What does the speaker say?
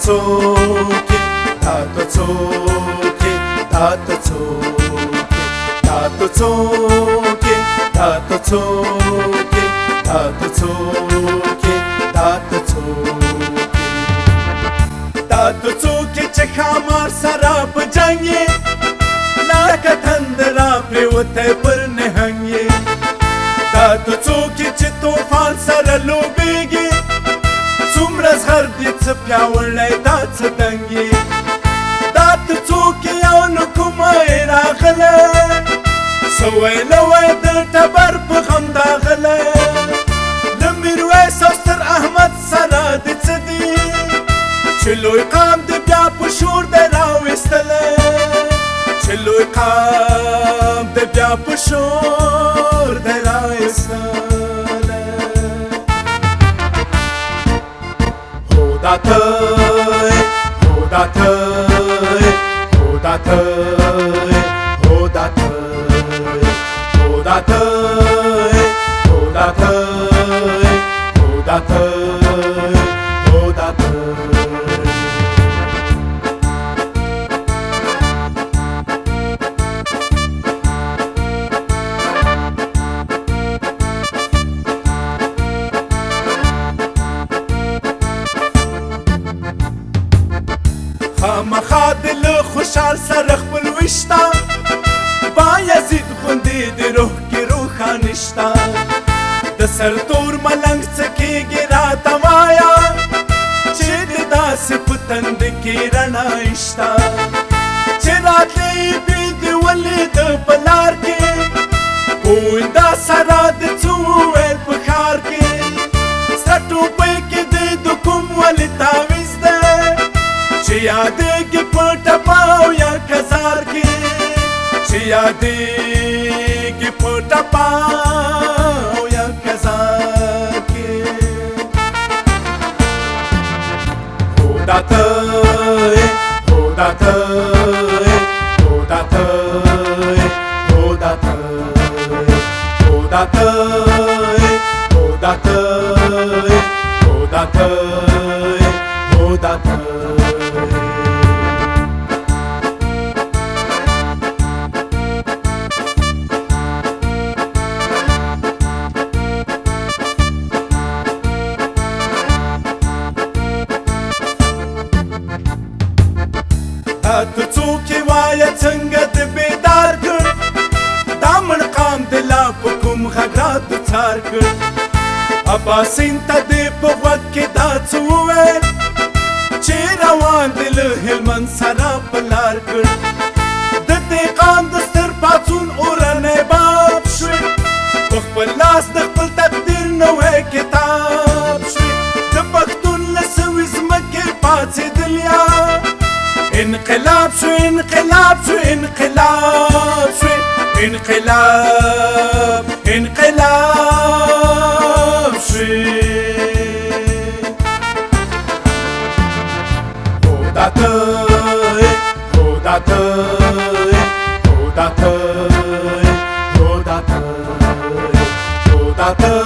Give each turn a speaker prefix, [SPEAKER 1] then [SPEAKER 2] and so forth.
[SPEAKER 1] څوک یې تا ته څوک یې تا ته څوک یې تا ته څوک یې تا ته څوک یې تا ته څوک یې تا ته څوک یې تا ته څوک یې چې ښامار سره په جنګ یې لکه تندر راپرېوتی پر نهنګ یې تا ته څوک یې چې طوفان سره لوبېږي څومره زغر دې څه پیاوړی دا څه دنګ یې دا ته څوک یې او له کومه یې راغلی څه ویله وی د ټبر په غم داغلی له میرویس او ستر احمد سره دې څه دي چې لوی قام دې بیا په شور دی راویستلی چې لوی قام دې بیا په شور دی راویستلی هو دا ته هو دا ته هو دا ته هو دا ته هو دا ته هو دا ته هو دا ته هو دا ته خامخا د له خوشحال سره خپل ویشته بایزید غوندې د روح کې روښانه شته د سرتور ملنګ څه کېږي راته وایه چې د داسې په تند کې رڼا شته چې راتلې بې دې ولیده په لار کې ګوینده سره د څه وویل په ښار کې سره ټوپۍ کې دی د کوم ولې تعویز دی چې یادېږي په ټپه او یا کزار کې چې یادېږي په ټپه او یا کزار کې هو دا ته هو دا ته هو دا ته هو دا ته هو دا ته هو دا ته هو دا ته هو دا ته ته څوک یې وایه څنګه د بیدار کړ دا منقام د لا په کوم غږ راته څار کړ اباسین ته دې په غوږ کې دا څه وویل چې روان دې له هلمند سره په لار کړ د دې قام د ستر پاڅون اورنی باب شوې په خپل لاس د خپل تقدیر نوی کتاب شوې د پښتون له سوي ځمکې پاڅېدلیا انقلاب شو انقلاب شو انقلاب شو انقلاب انقلاب شو هو دا ته هو دا ته هو دا ته هو دا ته هو دا ته